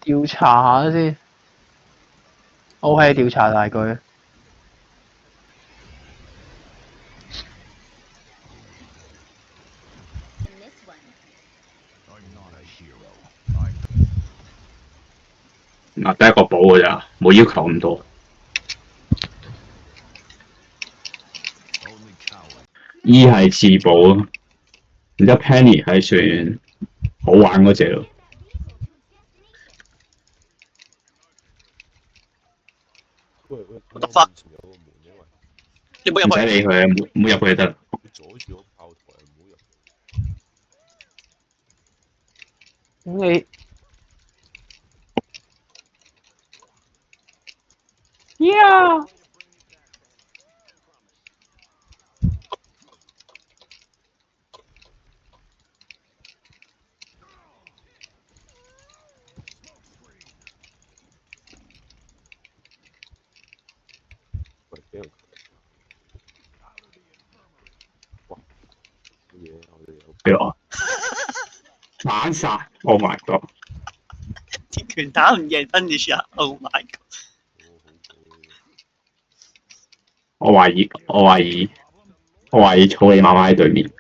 調查下先。O.K. 調查大佢。嗱，得一個寶㗎咋，冇要求咁多。E 係自保咯，然之後 Penny 係算好玩嗰只咯。我得發，你唔好唔使入去。理佢啊，唔好入去就得啦。阻住個炮台，唔好入。咁你呀？喂，俾人哇！好嘢，我哋有俾我反殺 ！Oh my god！鐵拳打唔贏 finish 啊 ！Oh my god！我懷疑，我懷疑，我懷疑草你媽媽喺對面。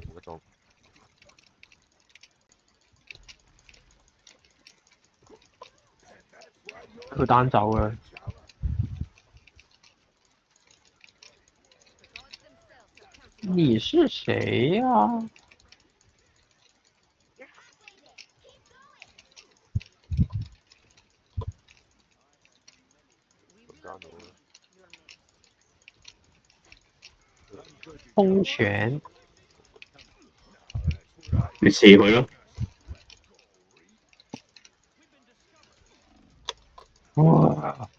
冇得放。冇得裝。佢單走嘅。你是誰呀？空拳。你射佢咯。哇！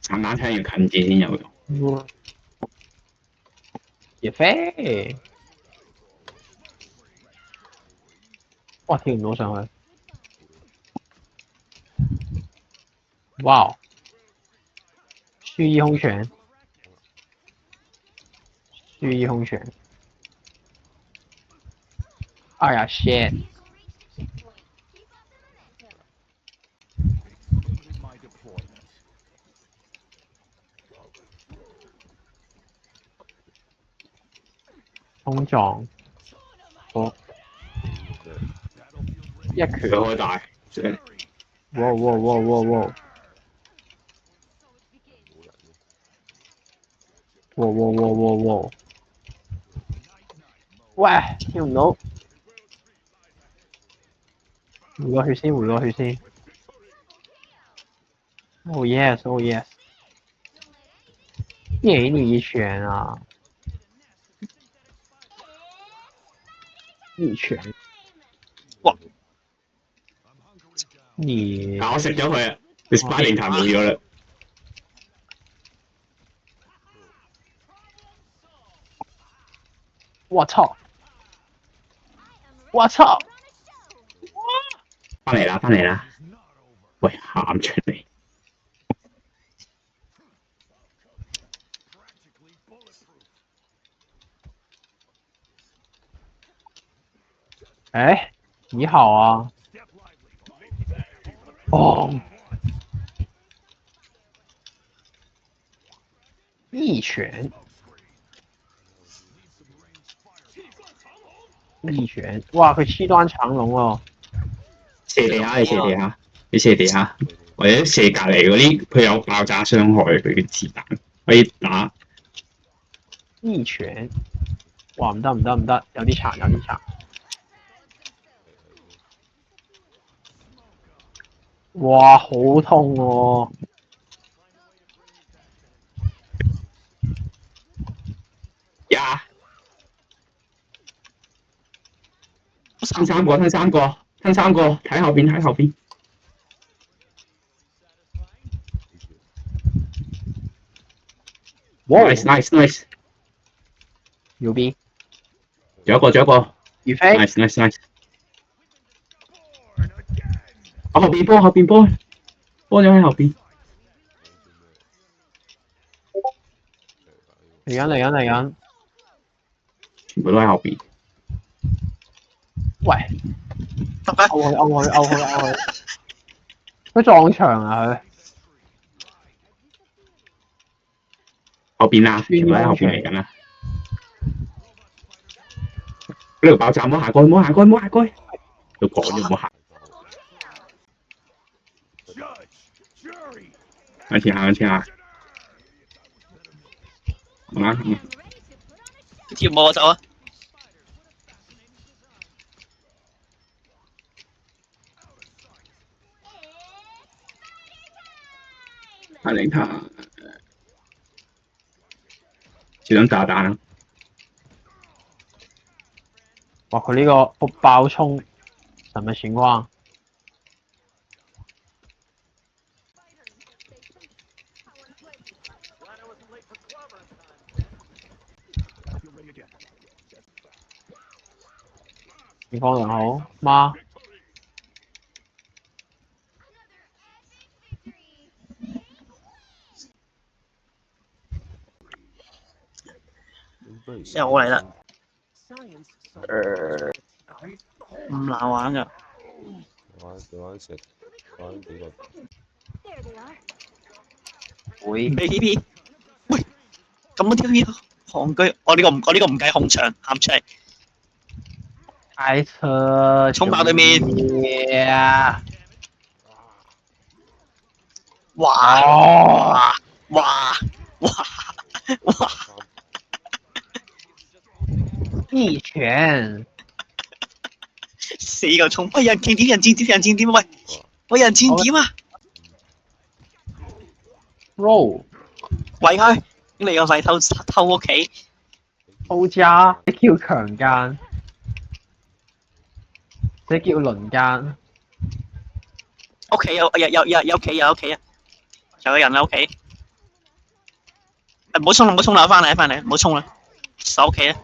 散彈槍要近戰先有用。葉飛。哇！跳唔到上去。哇！蓄意空拳。蓄意空拳。哎呀 shit！衝撞。好。一拳佢開大。哇哇哇哇哇！哇哇哇哇哇！喂，跳唔到。回個血先，回個血先。Oh yes, oh yes！給你一拳啊！一拳。哇！你但我食咗佢啊！你 Sparring 太冇咗啦。我操！我操！翻嚟啦，翻嚟啦！喂，喊出嚟！哎，你好啊！哦，一拳，一拳，哇！佢黐端長龍喎。射地下，你射地下，你射地下，或者射隔離嗰啲，佢有爆炸傷害，佢嘅子彈可以打。一拳，哇！唔得唔得唔得，有啲殘有啲殘。哇！好痛喎！呀！吞三個，吞三個，吞三個，睇後邊，睇後邊。哇 nice nice nice，右邊仲有一個仲有一個如飛 ，nice nice nice。我後邊波咗喺後邊，嚟緊，全部都喺後邊。喂，得咩？勾佢，佢撞牆啊佢，後邊啊，全部喺後邊嚟緊啦。呢度爆炸，唔好行過去，唔好行過去。佢講咗唔好行，向前行。好啦，跳舞我走啊！帶領他小心炸彈啊！哇佢呢個爆衝，什麼情況？情況良好嗎？又我嚟啦，唔難玩噶。玩食玩幾個會俾 TP，喂，咁多 TP 戇居，我呢個唔計紅牆，喊出嚟，開車衝爆對面，啊！哇哦，哇一拳，死個衝！喂，人見點，喂，人見點啊！roll 鬼開，你個肺偷屋企，偷家，這叫強姦，這叫輪姦。屋企有屋企啊！有個人喺屋企，唔好衝啦，翻嚟，唔好衝啦，守屋企啊！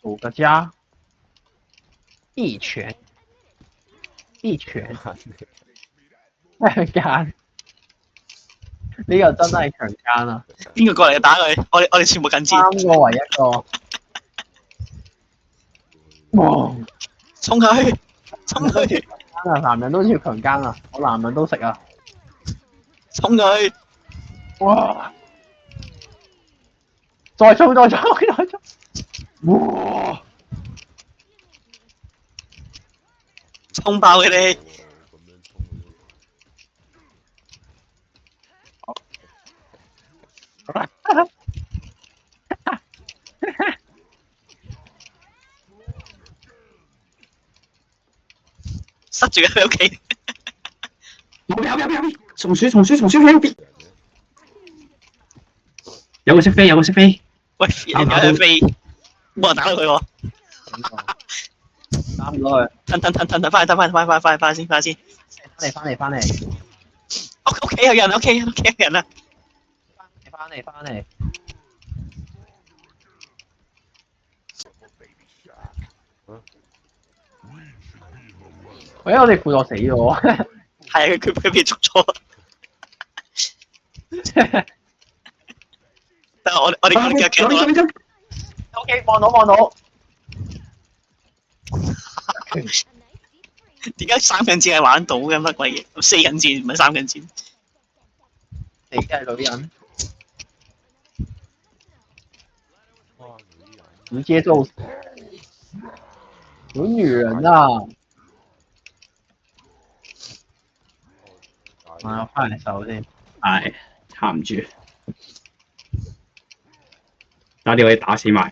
組個家，一拳，強姦，呢個真係強姦啊！邊個過嚟打佢？我哋全部近戰，三個為一個，哇！衝佢！男人都要強姦啊！我男人都食啊！衝佢！哇！再衝！哇！衝爆佢哋！咁樣衝塞住佢屋企，有，松鼠喺後邊，有個識飛，喂，人有人飛，冇人打到佢喎，打唔到佢，褪，翻先，翻嚟，屋企有人啊！翻嚟，喂，我哋輔助死咗，係啊，佢被捉咗，但係我哋腳到啦。OK，望到，點解三近戰係玩到嘅乜鬼嘢？四近戰唔係三近戰。你係女人，哇女人直接就死，有女人啊！我翻嚟手先，係撐唔住，打電話打死埋，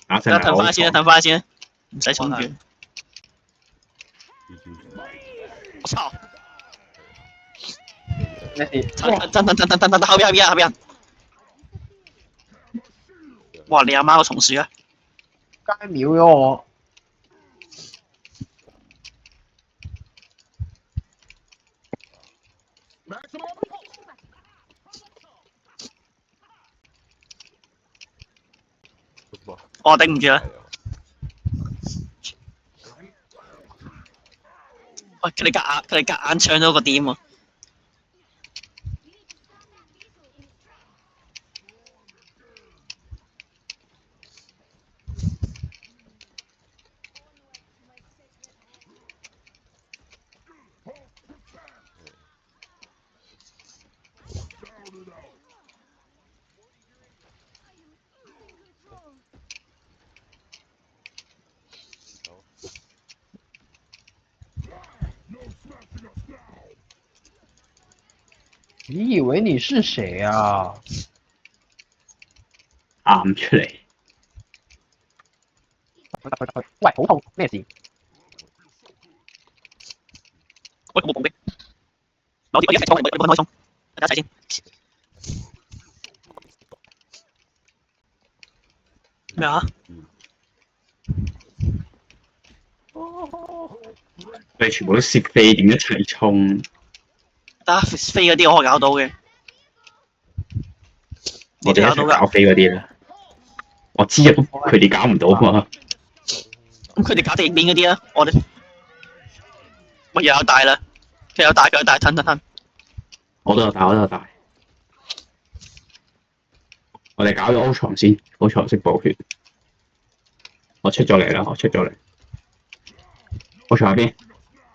打死埋褪翻先啦，唔使衝住。我操！咩事？褪，後邊。哇！你阿媽個松鼠啊！街秒咗我，我頂唔住啦！喂，佢哋夾硬搶咗個點喎！你以為你是誰啊？啱出嚟，喂，好痛，咩事？喂，冇bomb嘅，我一齊衝，你開衝，大家一齊先。咩啊？你全部都攝飛點一齊衝，得飛嗰啲我搞到嘅，我哋一你都搞到㗎。齊搞飛嗰啲啦。我知啊，佢哋搞唔到嘛。咁佢哋搞地面嗰啲啊，我哋乜又有大啦，佢有大，吞。我都有帶，我都有帶。我哋搞咗 O 床先，O 床識補血。我出咗嚟啦，我出咗嚟。O 床喺邊？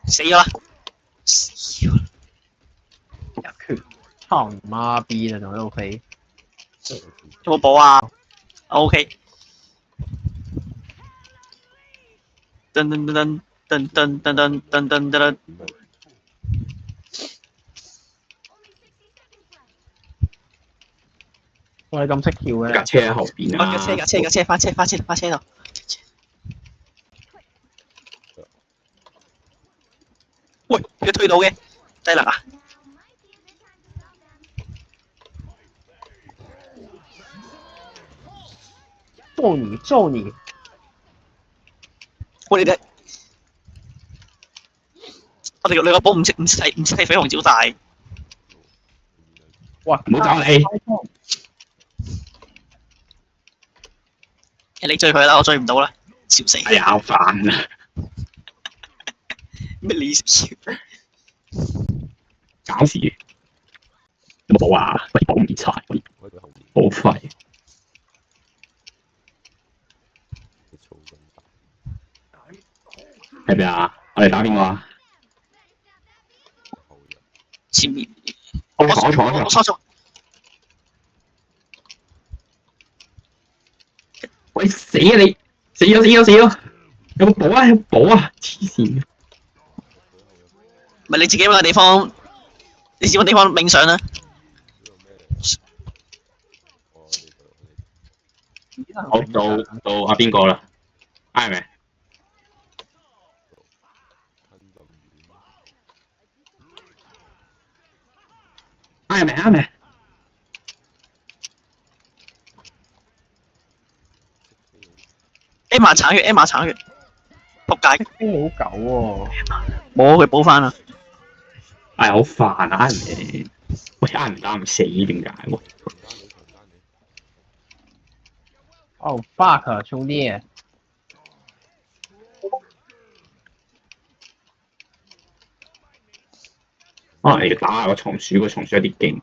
死咗啦！一拳，操你媽逼啊！仲喺度飛，有冇補啊？O K。噔噔噔噔噔噔噔噔噔噔。喂，你咁識跳嘅？架車喺後邊啊！架車，翻車度。喂，佢推到嘅，低能啊！揍你！喂，我哋個寶唔識睇緋紅招大。哇！唔好搞你！你追佢啦，我追唔到啦，笑死！哎呀，煩啊！咩你笑？搞事！有冇補啊？喂，補唔晒，我喺佢後面，好廢。你嘈咁大，係咪啊？我哋打邊個啊？後人前面我坐。我錯咗。喂，死啊你！死咗！有冇補啊？有冇補啊？黐線！咪你自己揾個地方，你自己揾地方冥想啦。呢個咩嚟？哦，好到阿邊個啦？啱未？吞咁遠，啱未？ M 橙血，仆街！飛好狗喎！冇佢補翻啦。哎，好煩啊！啱未？喂，啱唔打唔死點解？喂，強姦你！哦 fuck 啊，兄弟！可能要打下個松鼠，個松鼠有啲勁。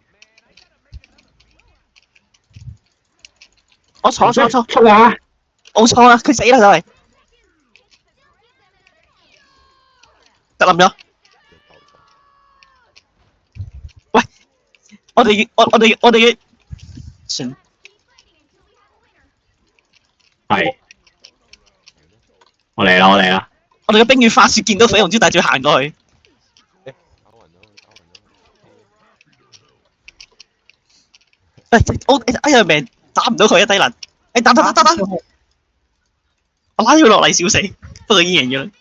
我錯，出啊！我錯啦，佢死啦就係。得冧咗。喂，我哋嘅算。係，我嚟啦！我哋嘅冰雨化雪見到緋紅招大就要行過去。喂，哎呀命打唔到佢啊低能！哎打！我拉咗佢落嚟笑死，不過已經贏咗啦。